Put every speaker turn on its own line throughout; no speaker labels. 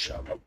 Schauen wir mal.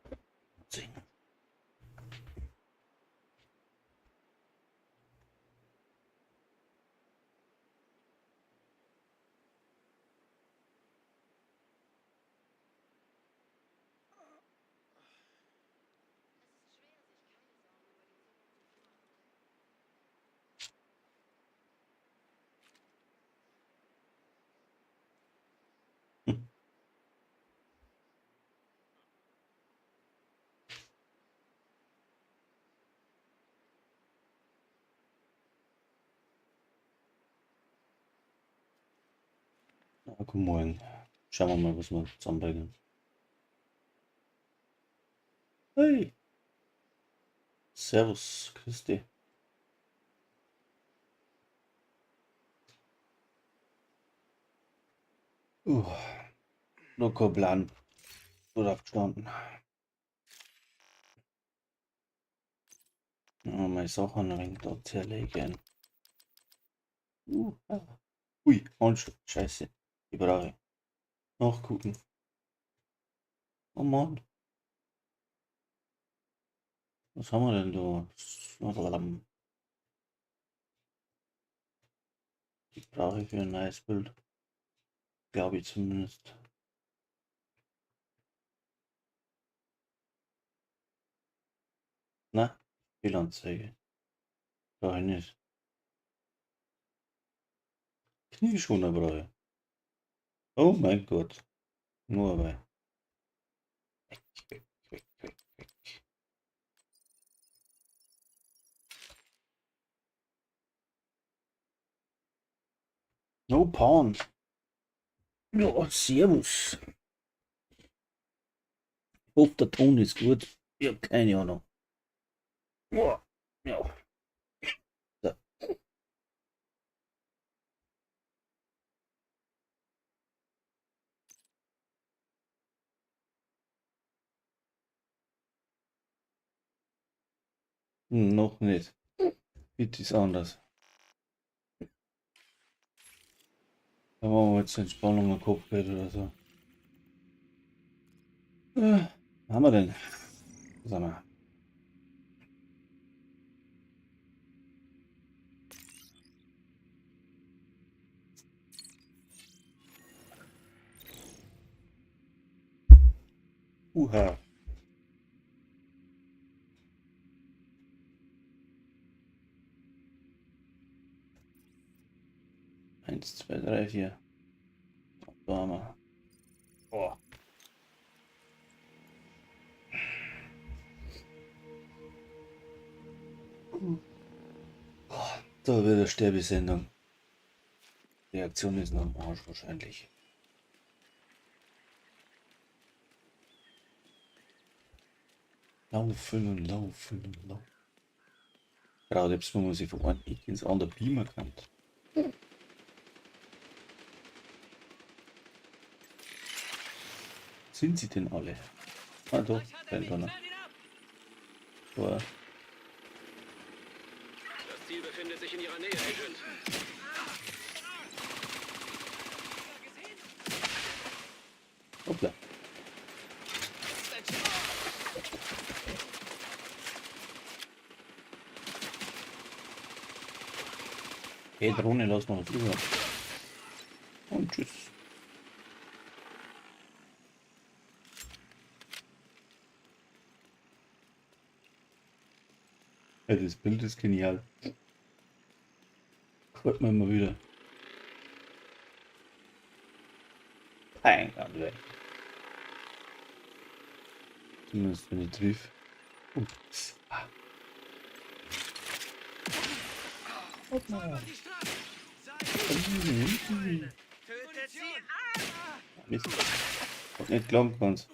Guten Morgen. Schauen wir mal, was wir zusammenbringen. Hey, Servus, Christi. Nur kein Plan. Gut aufgestanden. Ja, meine Sachen ein wenig da zerlegen. Ui, Handschuhe. Scheiße. Die brauche ich. Nachgucken. Oh Mann. Was haben wir denn da? Die brauche ich für ein neues Bild. Glaube ich zumindest. Na, Fehlanzeige. Brauche ich nicht. Knieschoner brauche ich. Oh mein Gott. Nur aber. Weg, weg, weg, weg, weg. No Pawn. Ja, servus. Ich hoffe, der Ton ist gut. Ich habe keine Ahnung. Ja. Ja. So. Noch nicht. Bitte ist anders. Da machen wir jetzt Entspannung am Kopfbett oder so. Was haben wir denn? Was haben wir? Uha. 1, 2, 3, 4. Da haben wir. Oh. Da wird eine Sterbesendung. Die Reaktion ist noch am Arsch wahrscheinlich. Laufen und laufen und laufen. Gerade jetzt, wo man sich von einem Eck ins andere beamen kann. Sind sie denn alle? Ah doch, kein Donner. Boah.
Das Ziel befindet sich in ihrer Nähe, Agent.
Hoppla. Hey, Drohne, lass mal drüber. Und tschüss. Ja, das Bild ist genial. Hört man immer wieder. Peng, weg. Zumindest wenn ich triff. Ups. Mist. Hat nicht gelangt ganz.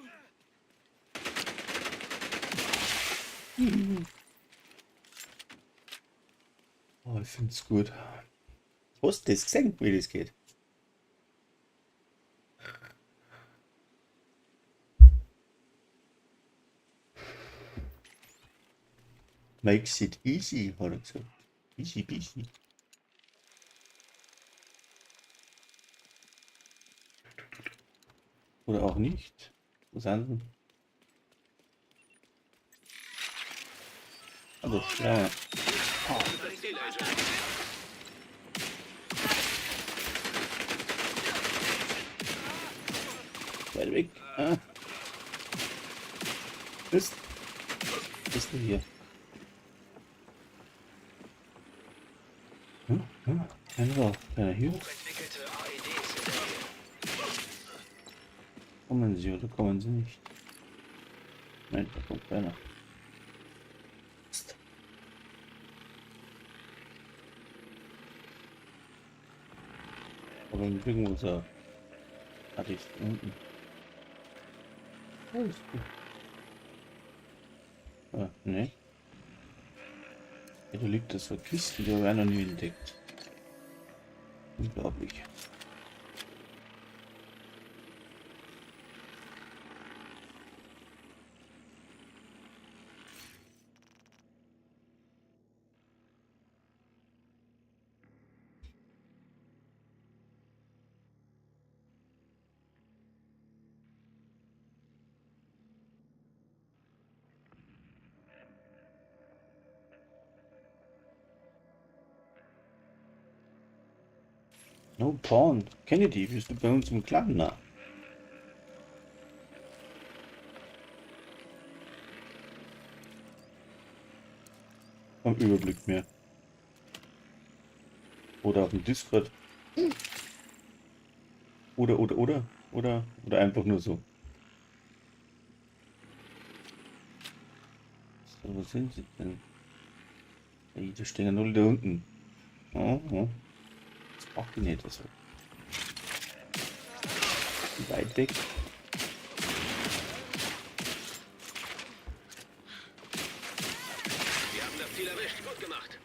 Oh, ich finde es gut. Hast du das gesehen, wie das geht? Makes it easy, hat er gesagt. Easy peasy. Oder auch nicht. Was anderes. Also, ja.
Das Ziel, Agent.
Weit weg. Ah. Bist du hier? Keiner hier?
Hochentwickelte AEDs in der Nähe.
Kommen sie oder kommen sie nicht? Nein, da kommt keiner. Mist. Aber irgendwo so. Hatte ich unten. Wo ist die? Ah, ne. Ja, da liegt das so Kisten, die habe ich noch nie entdeckt. Unglaublich. No Pawn. Kennedy, bist du bei uns im Clan? Na, am Überblick mehr. Oder auf dem Discord. Oder einfach nur so. So, wo sind sie denn? Ey, da stehen ja null da unten. Oh, oh. Das braucht die nicht so. Weit weg.
Wir haben das Ziel erwischt. Gut gemacht.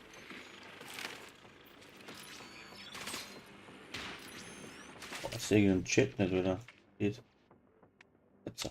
Boah, ich sehe den Chat nicht, oder? Geht. Jetzt.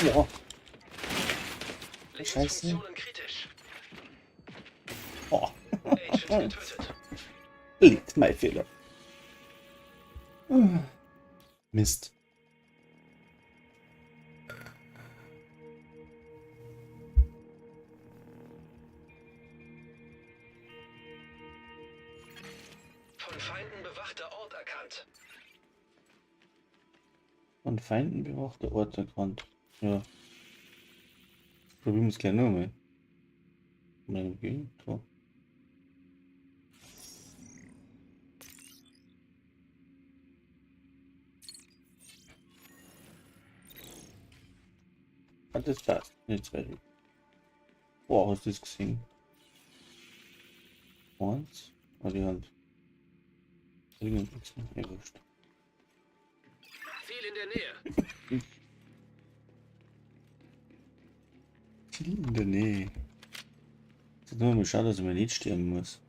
Ja. Scheiße.
Lebensfunktionen kritisch.
Oh.
Agent getötet.
Liegt mein Fehler. Mist.
Von Feinden bewachter Ort erkannt.
Von Feinden bewachter Ort erkannt. Ja. Probieren wir es gleich nochmal. Mal gehen. So. Ah, das passt. Jetzt weiter. Boah, hast du das gesehen? Eins. Ah, die Hand. Nichts mehr. Ja, wurscht.
Ziel in der Nähe.
Viel in der Nähe. Jetzt nur mal schauen, dass ich mir nicht sterben muss.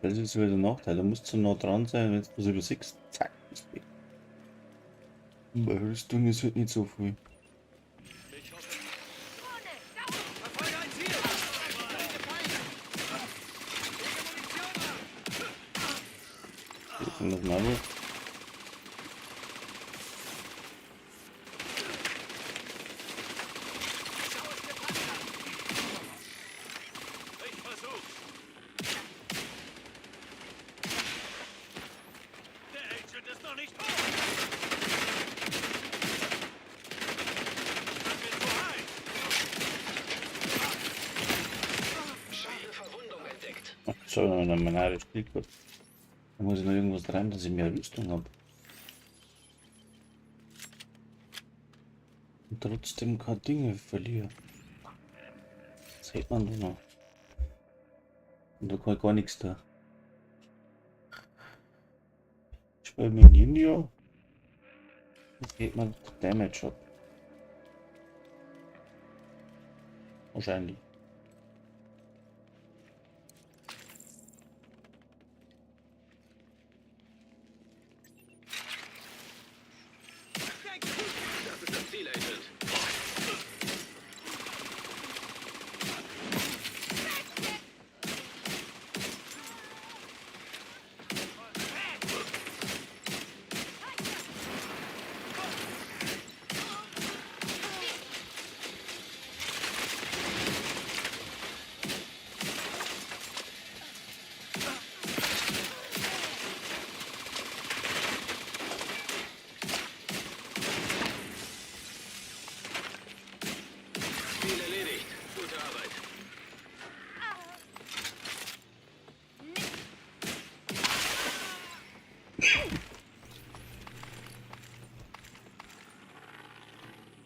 Das ist wieder der Nachteil. Da musst du nah dran sein, wenn du das übersiegst. Zack, ist weg. Bei Rüstung ist halt nicht so viel. Hier kommt das Marvel.
Ich versuch's. Der Agent ist noch nicht tot. Das wird zu heiß. Schwere Verwundung entdeckt.
So, dann mein Haare spielt gut. Da muss ich noch irgendwas rein, dass ich mehr Rüstung habe. Und trotzdem keine Dinge verliere. Das hält man doch noch. Und da kann ich gar nichts da. Ich spiele mit Ninja. Das geht man Damage ab. Wahrscheinlich.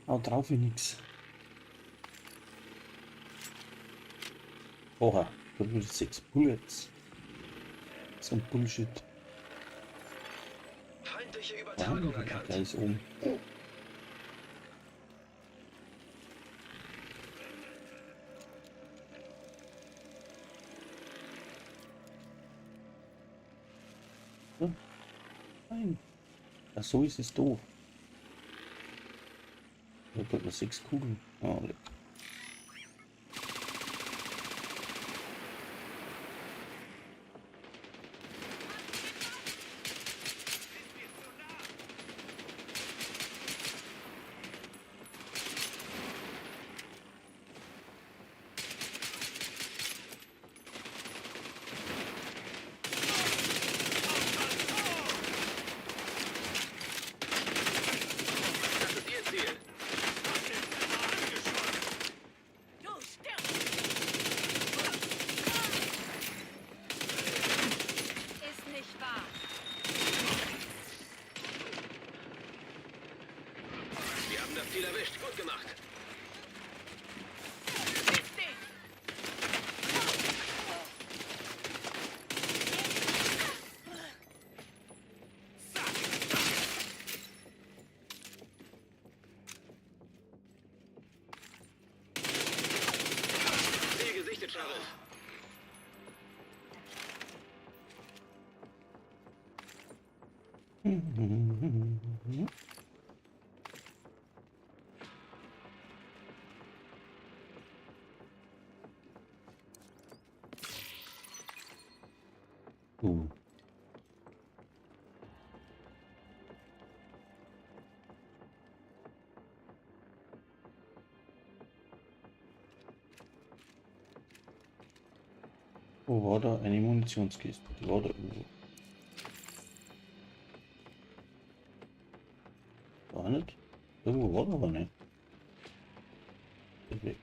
Haut drauf wie nix. Oha, da will 6 Bullets. So ein Bullshit.
Feindliche Übertragung
Wahnsinn,
erkannt.
der ist oben. Ja, nein. Ja, so ist es doof. Da kommt noch 6 Kugeln. Oh, leck.
Das ist Ihr Ziel.
Du stirbst! Ist nicht wahr.
Wir haben das Ziel erwischt. Gut gemacht.
Ist dich!
Ziel gesichtet, Sheriff.
Uh. Wo war da eine Munitionskiste? Die war da irgendwo. War nicht? Irgendwo war da aber nicht. Ist weg.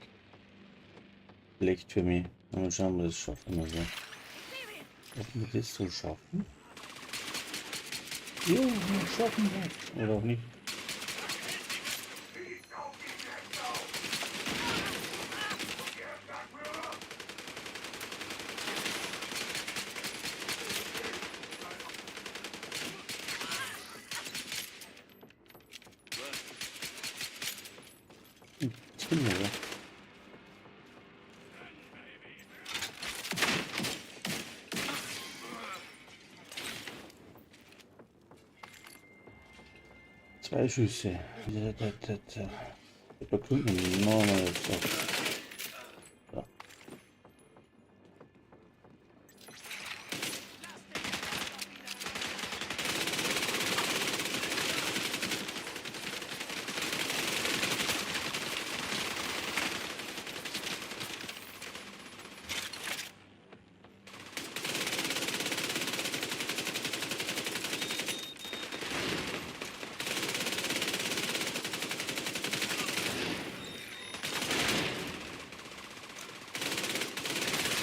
Schlecht für mich. Mal schauen, ob wir das schaffen. Also, ob wir das so schaffen. Ja, wir schaffen das. Oder auch nicht. Das bin ich aber. Zwei Schüsse. Da kommt man nochmal so. Ja.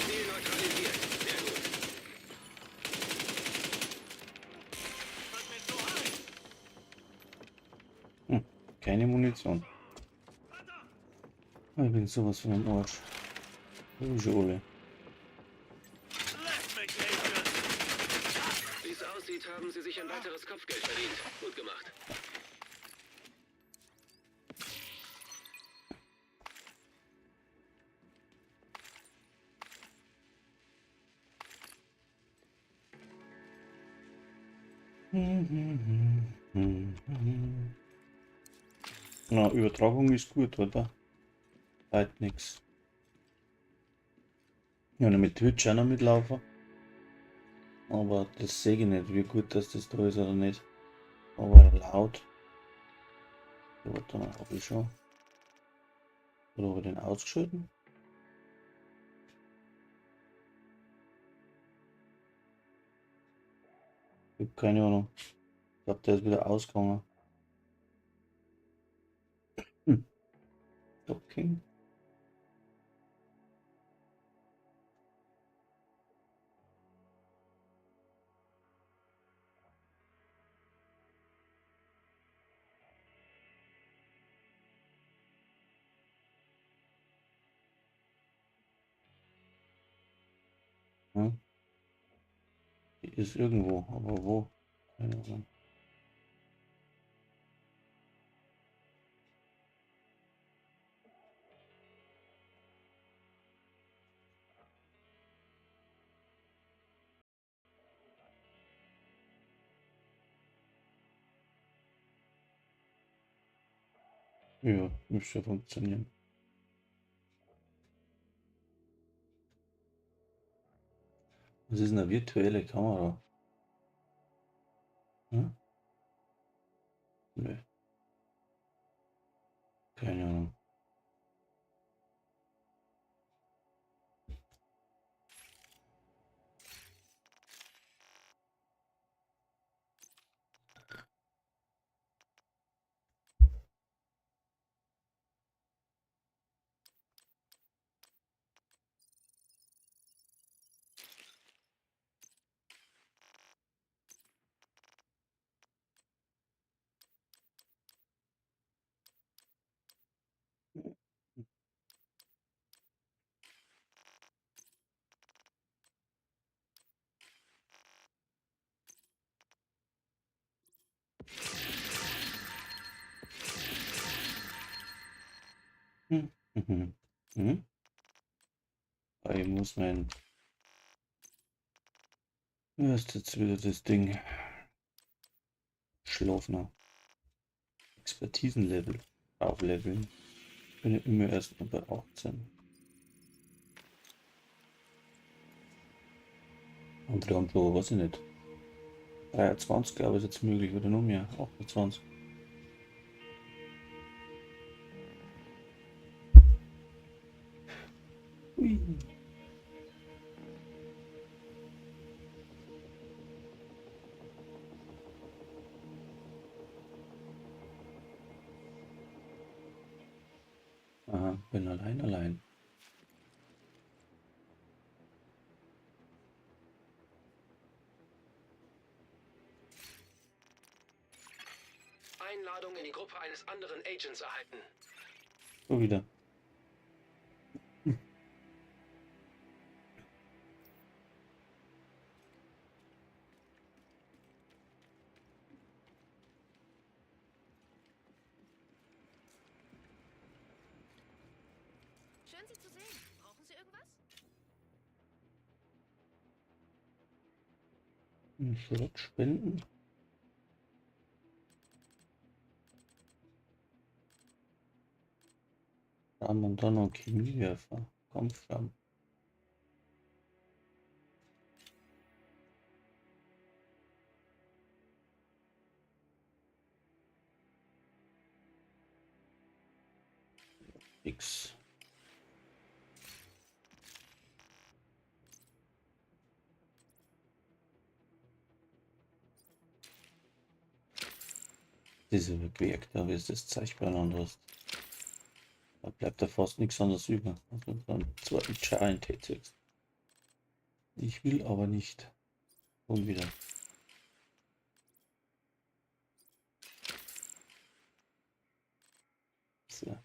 Ziel neutralisiert. Sehr gut.
Keine Munition. Ich bin sowas von am Arsch. Schule.
Lass mich, Adrian. Wie es aussieht, haben Sie sich ein weiteres Kopfgeld verdient. Gut gemacht.
Na, Übertragung ist gut, oder? Halt nix. Ja, noch mit Twitch auch noch mitlaufen. Aber das sehe ich nicht, wie gut das da ist oder nicht. Aber laut. Ja, warte mal, habe ich schon. Oder habe ich den ausgeschalten? Ich habe keine Ahnung. Ich glaube, der ist wieder ausgegangen. Hm. Docking. Hier ist irgendwo, aber wo? Keine Ahnung. Ja, müsste funktionieren. Das ist eine virtuelle Kamera. Hm? Nö, keine Ahnung. Hm. Mhm. Hm? Aber ich muss mein. Ja, ist jetzt wieder das Ding. Schlafner. Expertisenlevel aufleveln. Ich bin ja immer erst nur bei 18. Andere haben schon, weiß ich nicht. 23 glaube ich ist jetzt möglich oder noch mehr. 28. Ui. Aha, bin allein.
Einladung in die Gruppe eines anderen Agents erhalten.
So wieder. Hm.
Schön, Sie zu sehen. Brauchen Sie irgendwas?
Slot spenden. Da haben wir dann noch Chemiewerfer. Kampfflammen. X. Diese Objekte, da ist das Zeichbar anders. Da bleibt da fast nichts anderes über. Also dann zweiten Giant T6. Ich will aber nicht. Und wieder. So.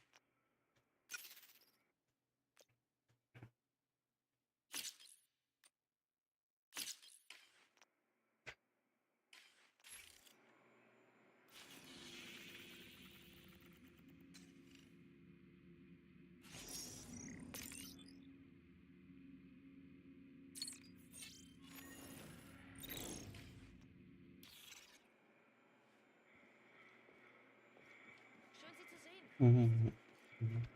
Schön, Sie zu sehen.
Mhm. Mhm.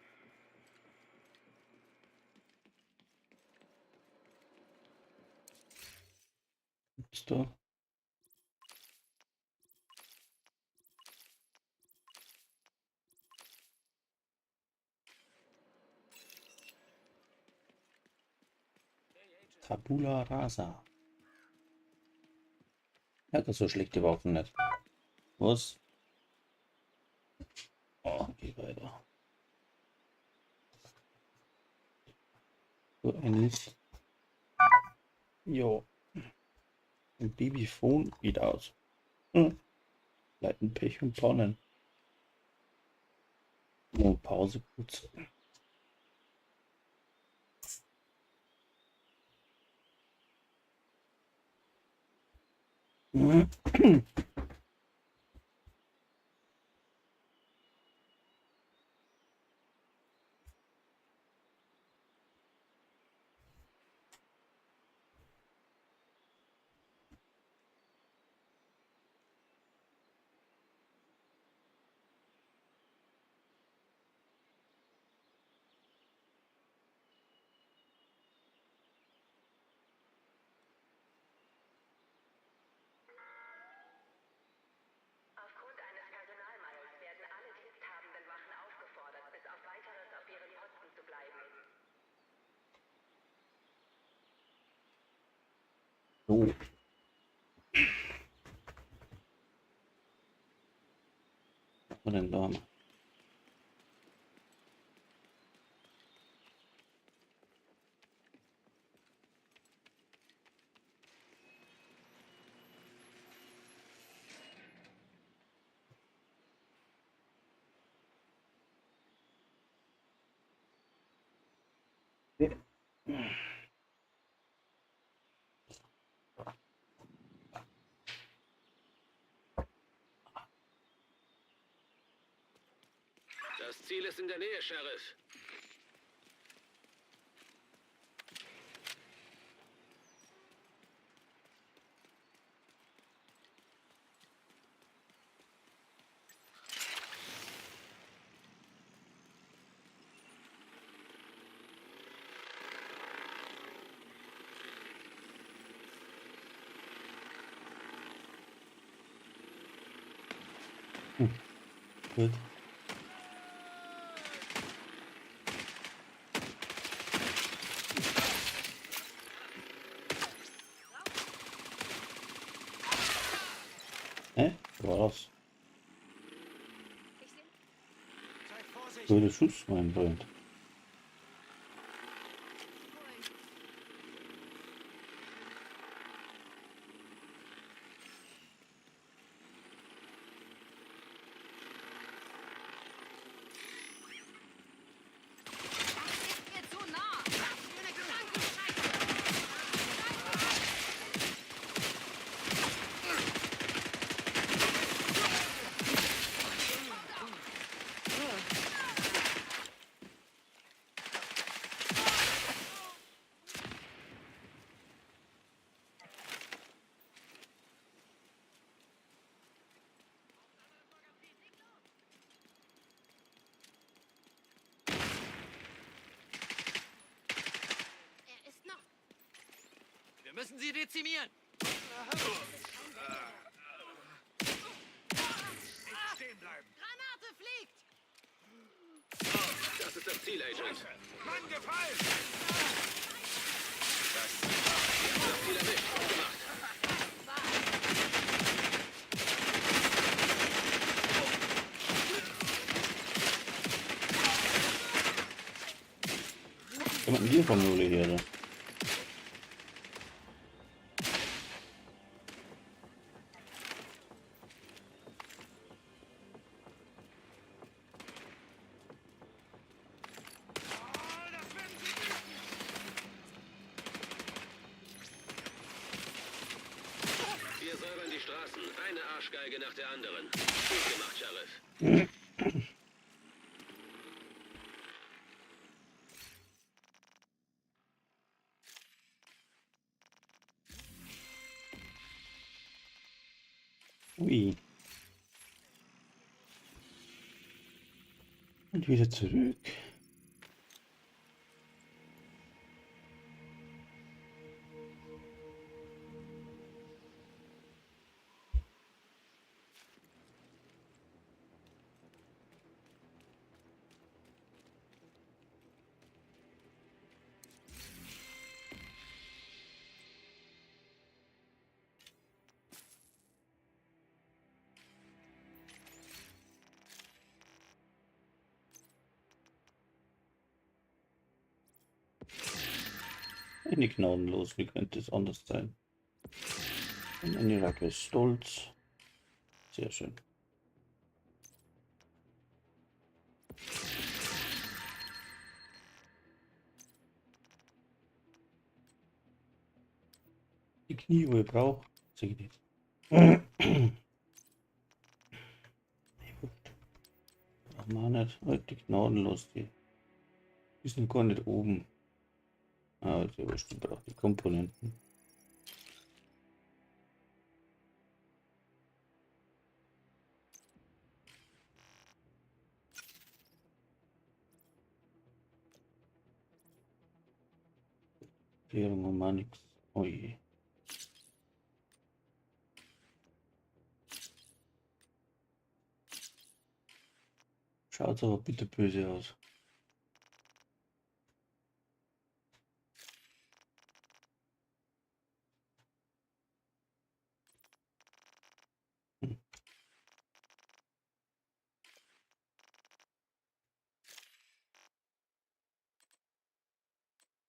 Gibt's da? Tabula rasa. Ja, das so schlechte Waffen nicht. Was? Oh, geh weiter. So ähnlich. Jo. Ein Babyphone geht aus. Hm. Leiten Pech und Pannen. Oh, Pause kurz.
Aufgrund eines Personalmangels werden alle diensthabenden Wachen aufgefordert, bis auf Weiteres auf ihren Posten zu bleiben.
So. Was haben wir denn da?
Das Ziel ist in der Nähe, Sheriff.
Gut. Hä? Was?
Ich sehe.
Seid vorsichtig.
Guter Schuss, mein Freund.
Ist mir zu nah. Schöne Krankenscheiße. Er ist noch.
Wir müssen sie dezimieren. Nicht stehen bleiben.
Granate fliegt.
Das ist das Ziel, Agent.
Mann gefallen.
Das Ziel erwischt. Gut gemacht.
Was hat denn hier von Juli hier? Da?
Oh, das werden sie nicht.
Wir säubern die Straßen. Eine Arschgeige nach der anderen. Gut gemacht, Sheriff.
Ui. Und wieder zurück. Eine gnadenlos, wie könnte es anders sein? Und ein Irak ist stolz. Sehr schön. Die Knie, wo ihr braucht, sehe ich nicht. Ach man, nicht. Richtig gnadenlos, die. Die sind gar nicht oben. Ah, also bestimmt auch die Komponenten. Hier haben wir mal nichts. Oh je. Schaut aber bitte böse aus. Hm.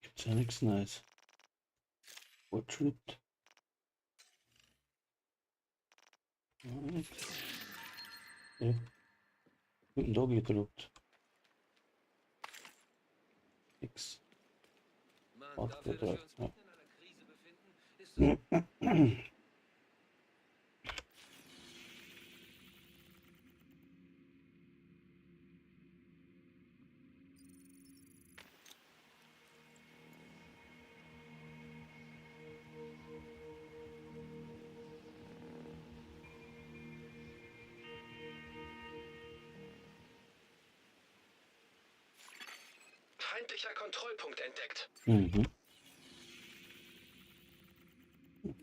Gibt's ja nichts Neues. Fortschritt. Ja. Guten Tag gedruckt. Nix.
Mann,
Ach,
dafür, dass wir uns
ja.
mitten in einer Krise befinden, ist es... Feindlicher Kontrollpunkt entdeckt.
Mhm.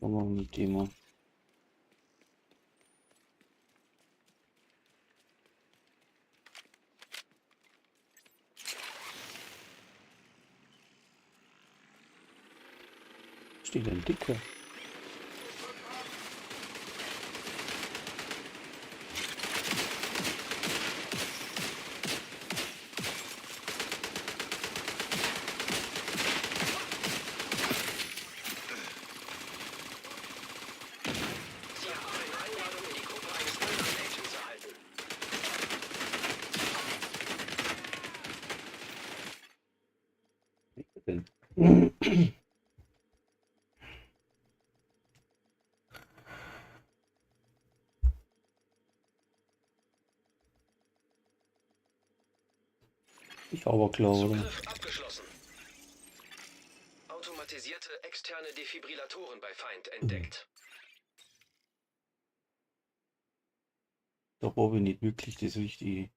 Fangen wir mit dem an. Steht ein Dicker.
Sie haben eine Einladung in die Gruppe eines anderen Agents erhalten.
Denn ich aber klar, oder?
Zugriff abgeschlossen. Automatisierte externe Defibrillatoren bei Feind entdeckt.
Da habe ich nicht wirklich das Richtige.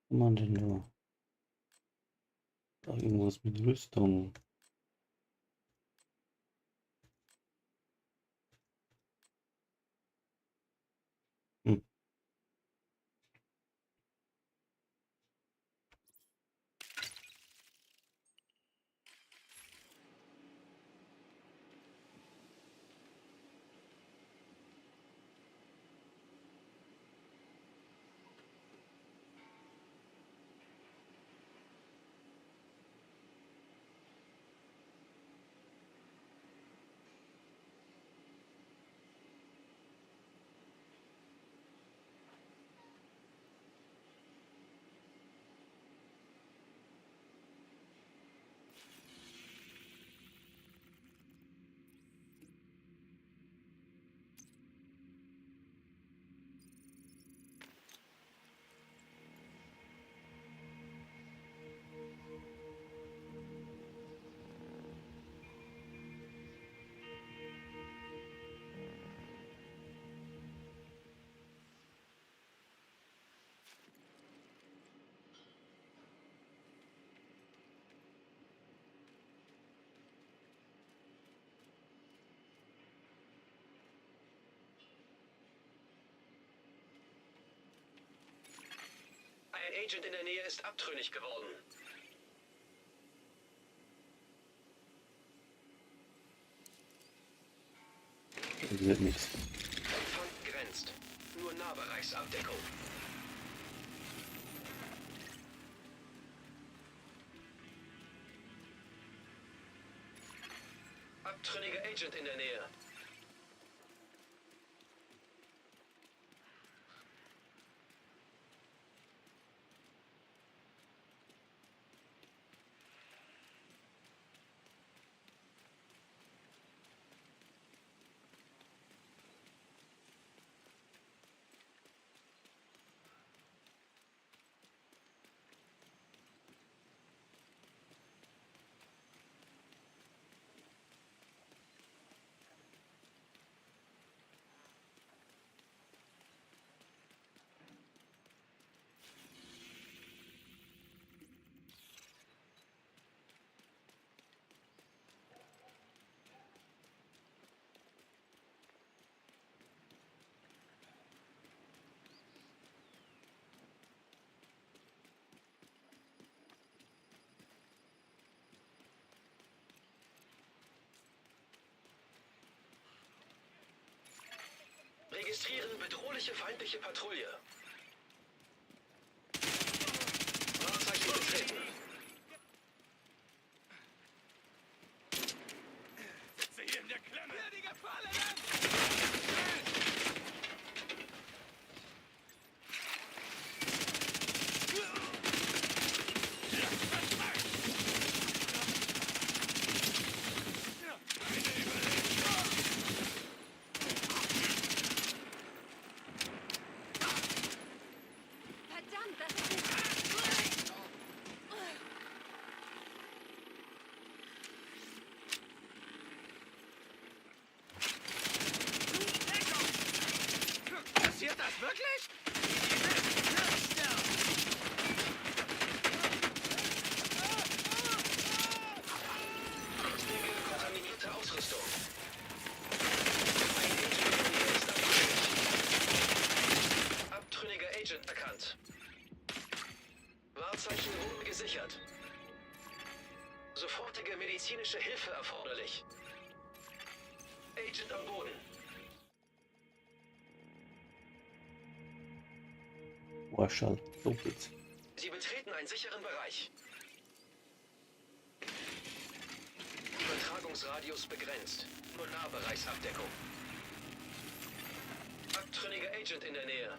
Was man denn da? Da irgendwas mit Rüstung. Hm.
Ein Agent in der Nähe ist abtrünnig geworden.
Das wird nichts.
Empfang begrenzt. Nur Nahbereichsabdeckung. Abtrünniger Agent in der Nähe. Registrieren bedrohliche feindliche Patrouille. Wahrzeichen betreten.
Sitze hier in der Klemme. Hier die Gefallenen!
Verdammt, das ist nicht...
Passiert das wirklich?
Kontaminierte Ausrüstung. Ein Agent in der Nähe ist abtrünnig. Abtrünniger Agent erkannt. Wahrzeichen wurden gesichert. Sofortige medizinische Hilfe erforderlich. Agent am Boden.
Warschall, so geht's.
Sie betreten einen sicheren Bereich. Übertragungsradius begrenzt. Nur Nahbereichsabdeckung. Abtrünniger Agent in der Nähe.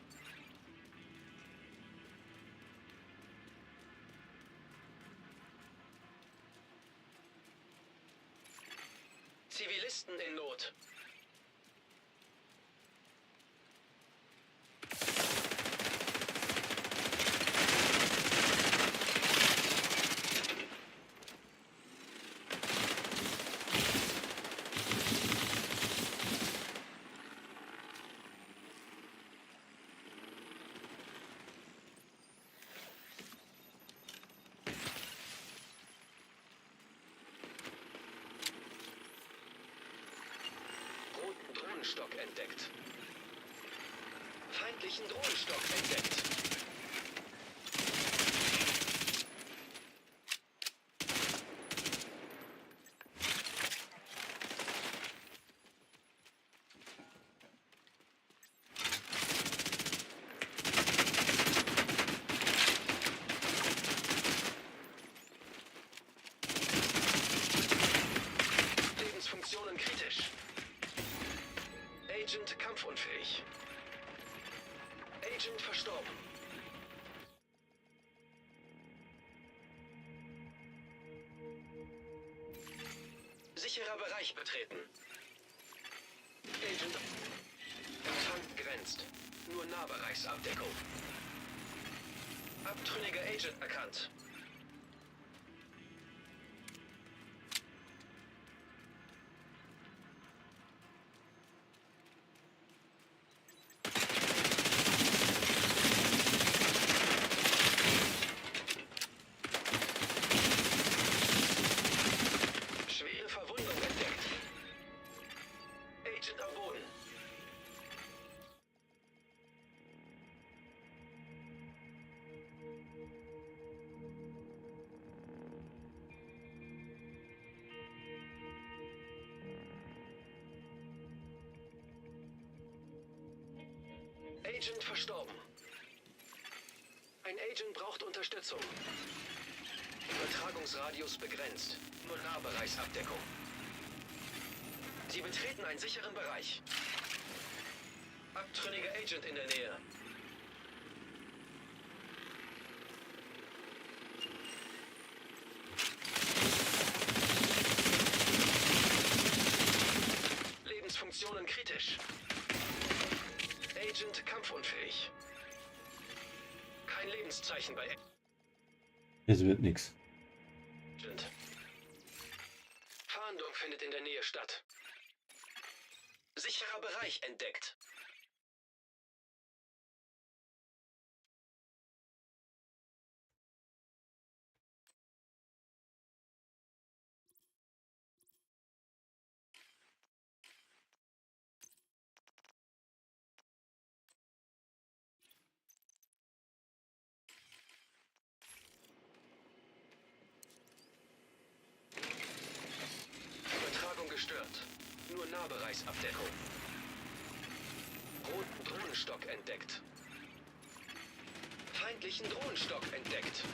Zivilisten in Not. Roten Drohnenstock entdeckt. Feindlichen Drohnenstock entdeckt. Lebensfunktionen kritisch. Agent kampfunfähig. Agent verstorben. Sicherer Bereich betreten. Agent. Empfang begrenzt. Nur Nahbereichsabdeckung. Abtrünniger Agent erkannt. Schwere Verwundung entdeckt. Agent am Boden. Agent verstorben. Ein Agent braucht Unterstützung. Übertragungsradius begrenzt. Nur Nahbereichsabdeckung. Sie betreten einen sicheren Bereich. Abtrünniger Agent in der Nähe. Lebensfunktionen kritisch. Agent kampfunfähig. Kein Lebenszeichen bei
Es wird nix.
Agent. Fahndung findet in der Nähe statt. Sicherer Bereich entdeckt. Übertragung gestört. Nur Nahbereichsabdeckung. Roten Drohnenstock entdeckt. Feindlichen Drohnenstock entdeckt.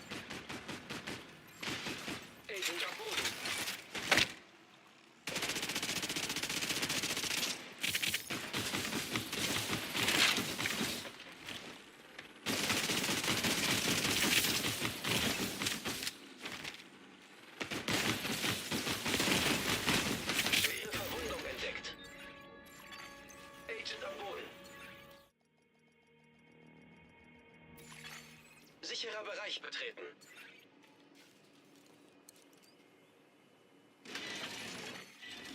Agent am Boden. Schwere Verwundung entdeckt. Agent am Boden. Sicherer Bereich betreten.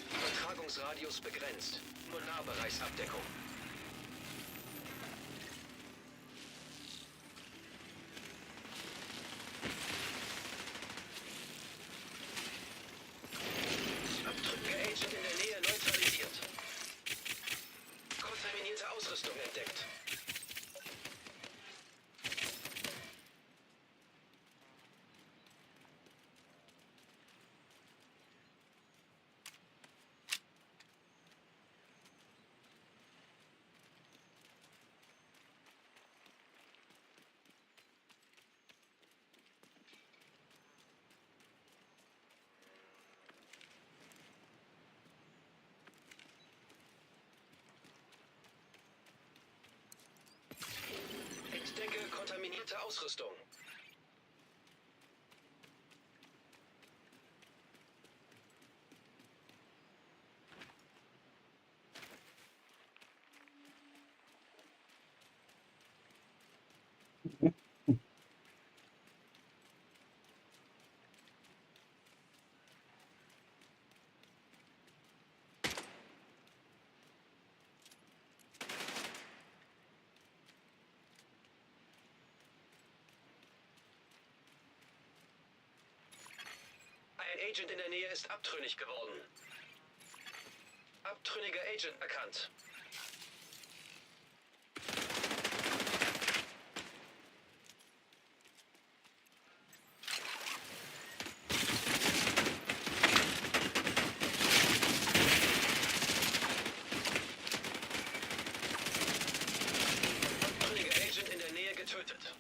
Übertragungsradius begrenzt. Nur Nahbereichsabdeckung. Abtrünniger Agent in der Nähe neutralisiert. Kontaminierte Ausrüstung entdeckt. Entdecke kontaminierte Ausrüstung. Ein Agent in der Nähe ist abtrünnig geworden. Abtrünniger Agent erkannt. Abtrünniger Agent in der Nähe getötet.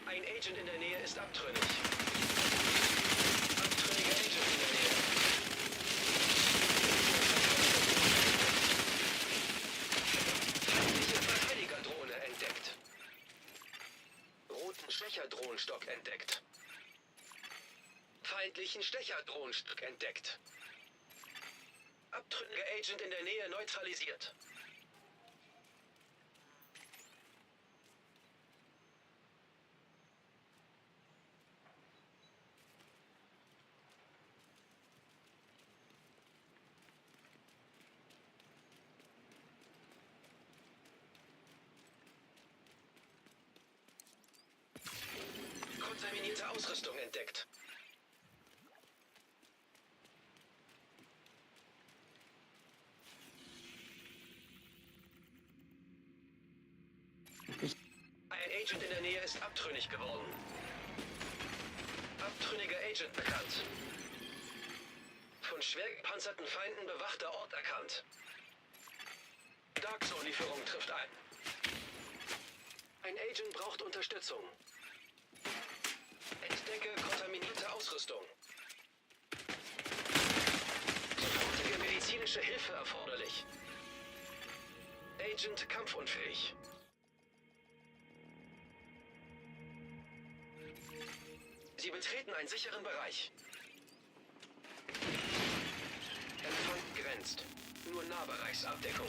Ein Agent in der Nähe ist abtrünnig. Abtrünniger Agent in der Nähe. Feindliche Verteidigerdrohne entdeckt. Roten Stecherdrohnenstock entdeckt. Feindlichen Stecherdrohnenstock entdeckt. Abtrünniger Agent in der Nähe neutralisiert. Kontaminierte Ausrüstung entdeckt. Ein Agent in der Nähe ist abtrünnig geworden. Abtrünniger Agent bekannt. Von schwer gepanzerten Feinden bewachter Ort erkannt. Dark Zone-Lieferung trifft ein. Ein Agent braucht Unterstützung. Entdecke Medizinische Hilfe erforderlich. Agent kampfunfähig. Sie betreten einen sicheren Bereich. Empfang begrenzt. Nur Nahbereichsabdeckung.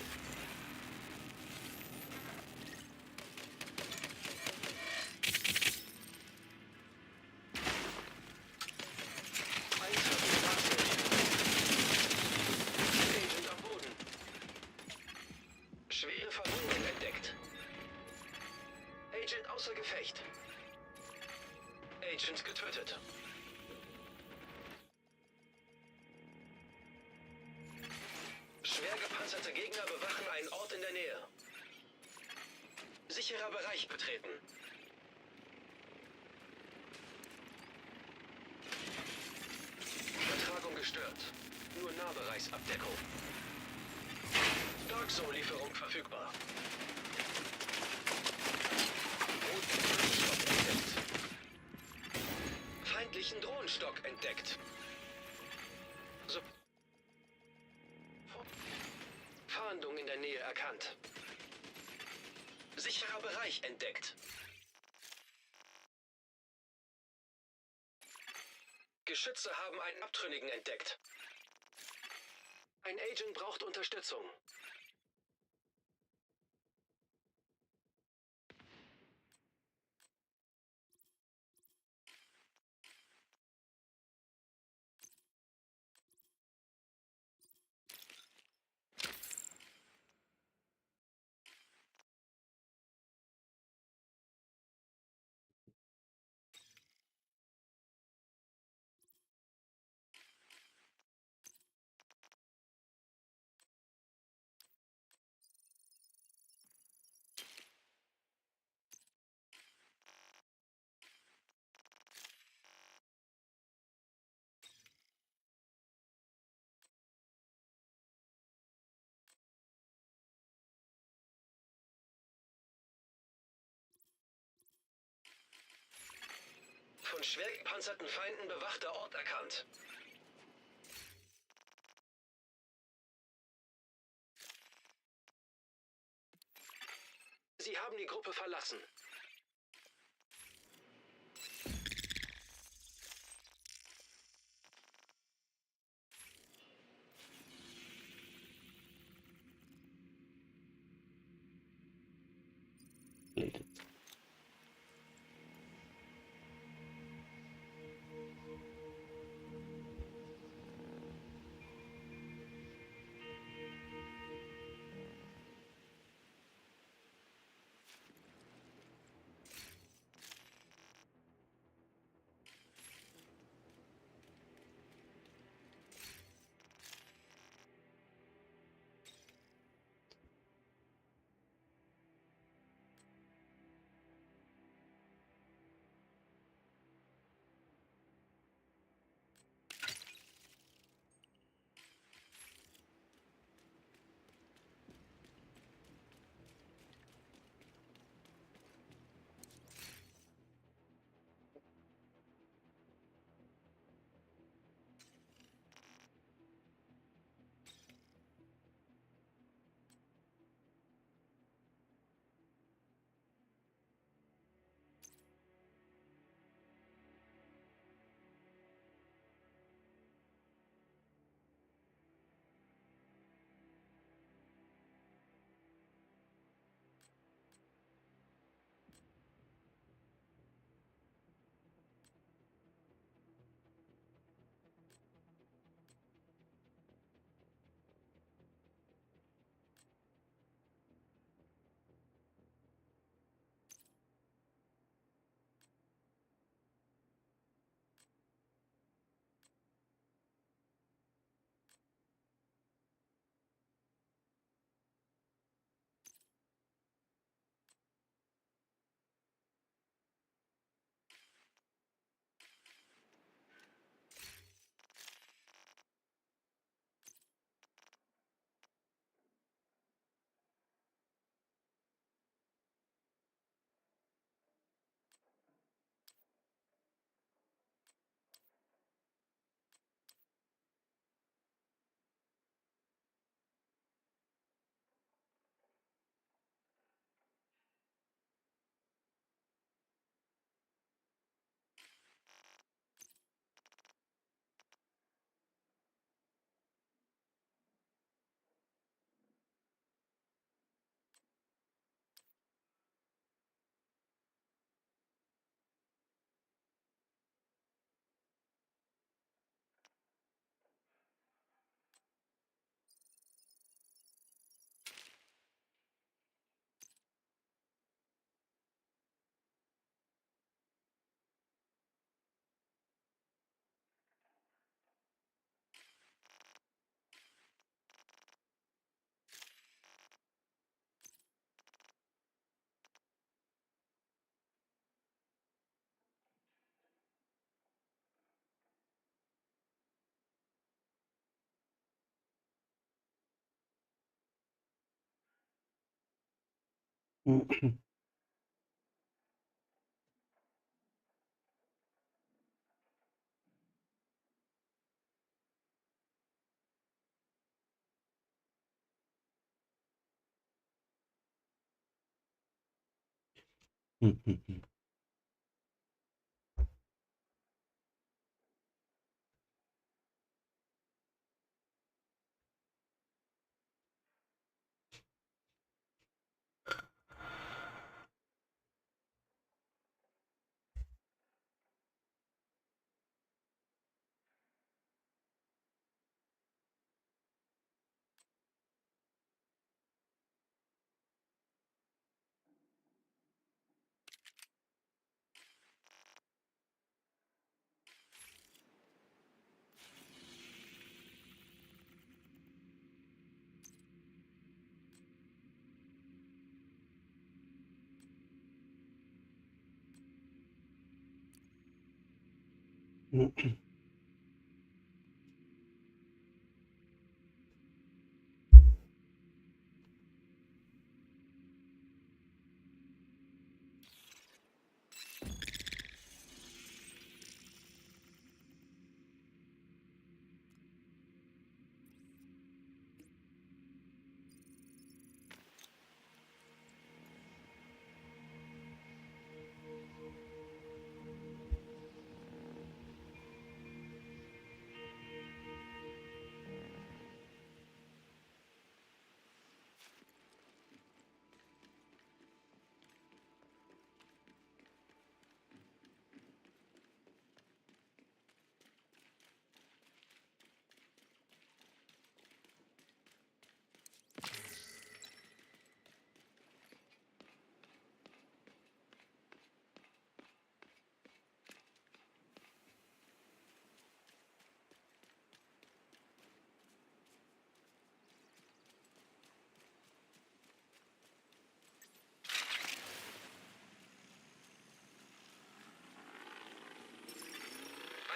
Eintreffen Fahrzeug. Agent am Boden. Schwere Verwundung entdeckt. Agent außer Gefecht. Agent getötet. Schwer gepanzerte Gegner bewachen einen Ort in der Nähe. Sicherer Bereich betreten. Übertragung gestört. Nur Nahbereichsabdeckung. Dark Zone Lieferung verfügbar. Roten Drohnenstock entdeckt. Feindlichen Drohnenstock entdeckt. So. Fahndung in der Nähe erkannt. Sicherer Bereich entdeckt. Geschütze haben einen Abtrünnigen entdeckt. Ein Agent braucht Unterstützung. Von schwer gepanzerten Feinden bewachter Ort erkannt. Sie haben die Gruppe verlassen.
Blädet.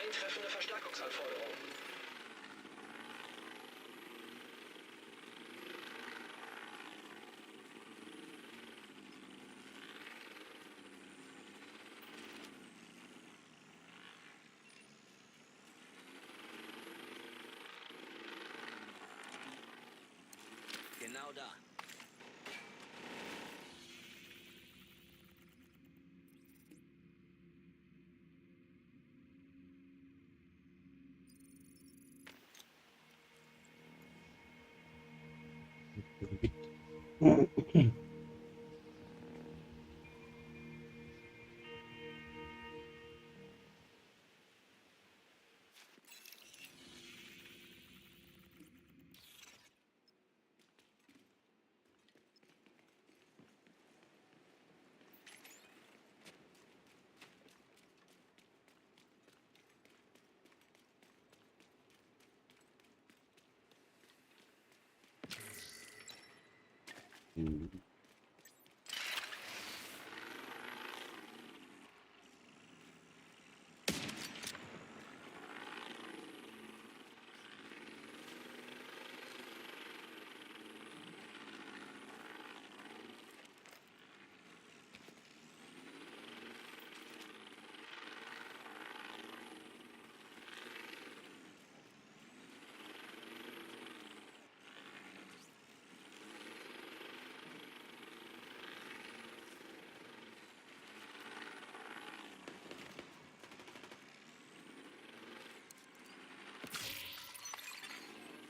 Eintreffende Verstärkungsanforderung.
Genau da.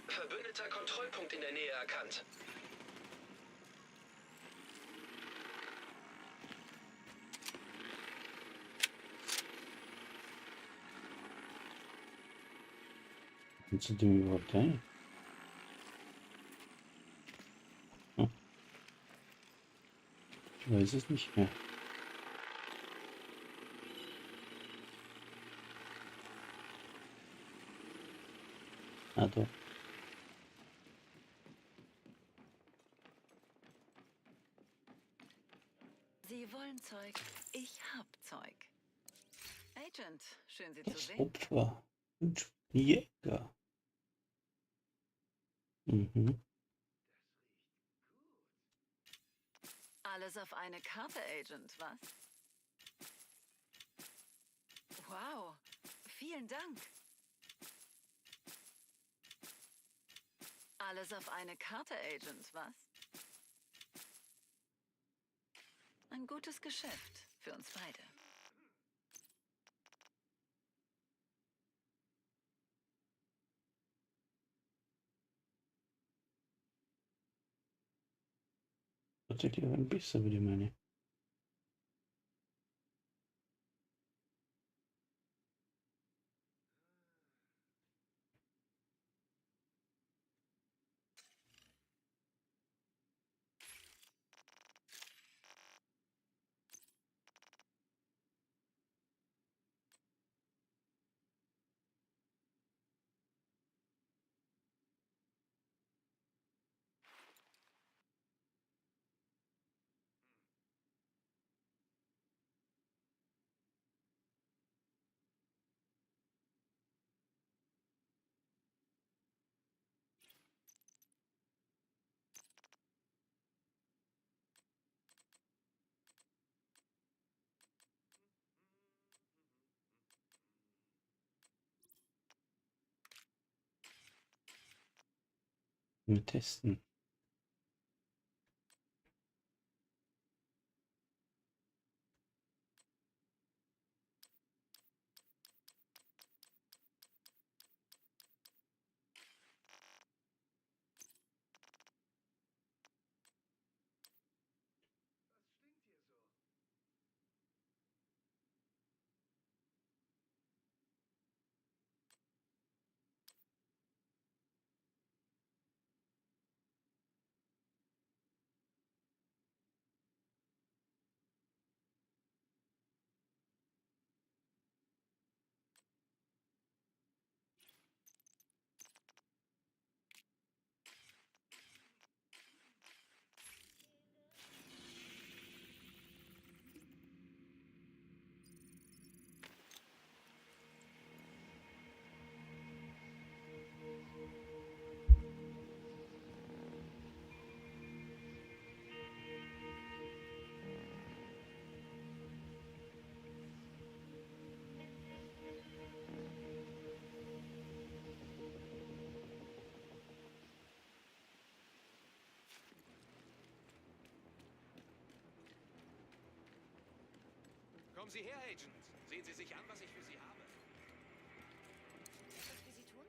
Verbündeter Kontrollpunkt in der Nähe erkannt.
Kannst du dem überhaupt ein? Ich weiß es nicht mehr. Ah, doch.
Sie wollen Zeug, ich hab Zeug. Agent, schön Sie zu
Das
sehen.
Opfer. Und Jäger. Mhm.
Alles auf eine Karte, Agent, was? Wow, vielen Dank. Alles auf eine Karte, Agent, was? Ein gutes Geschäft für uns beide.
Tatsächlich ein bisschen wie die meine. Wir testen.
Was stinkt hier so? Kommen Sie her, Agent. Sehen Sie sich an, was ich für Sie habe.
Etwas für Sie tun?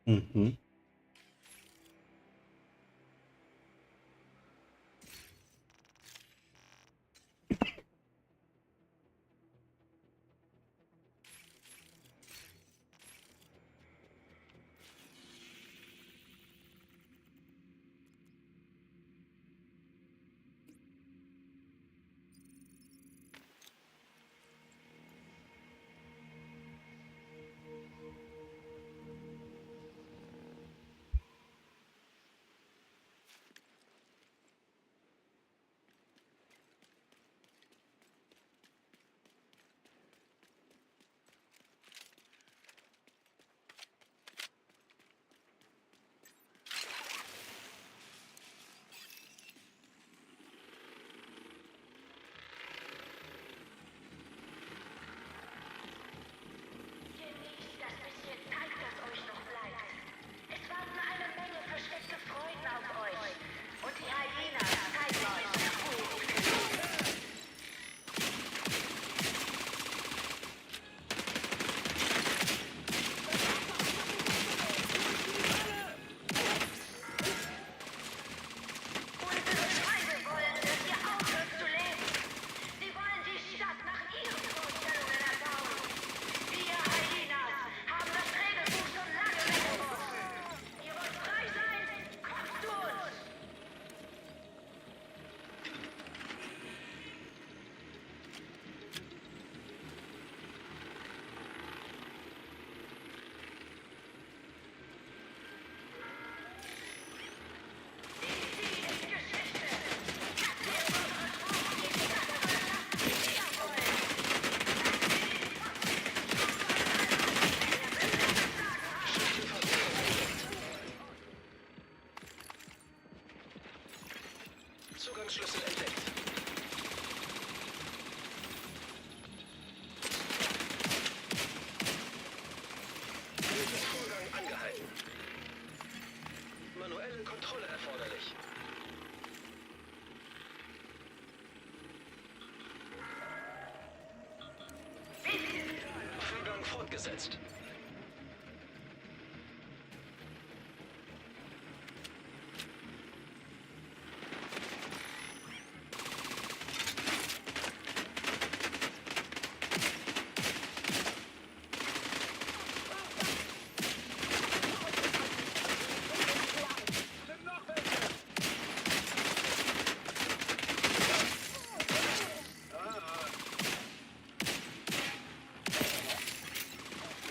Mhm.
freigesetzt.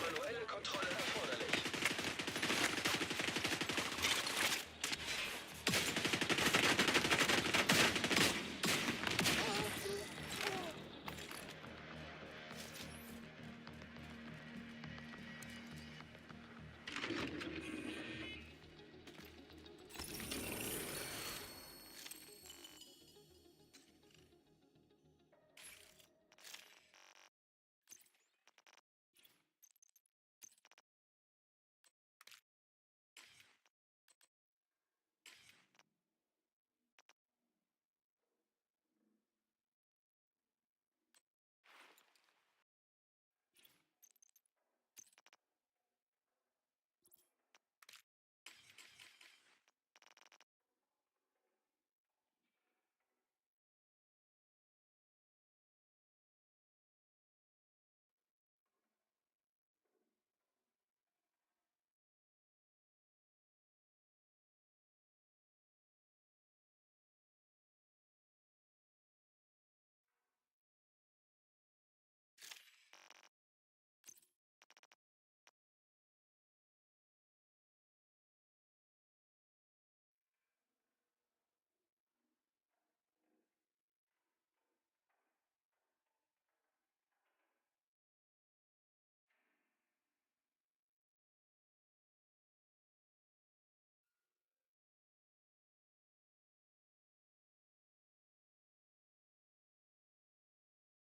Manuelle Kontrolle erforderlich.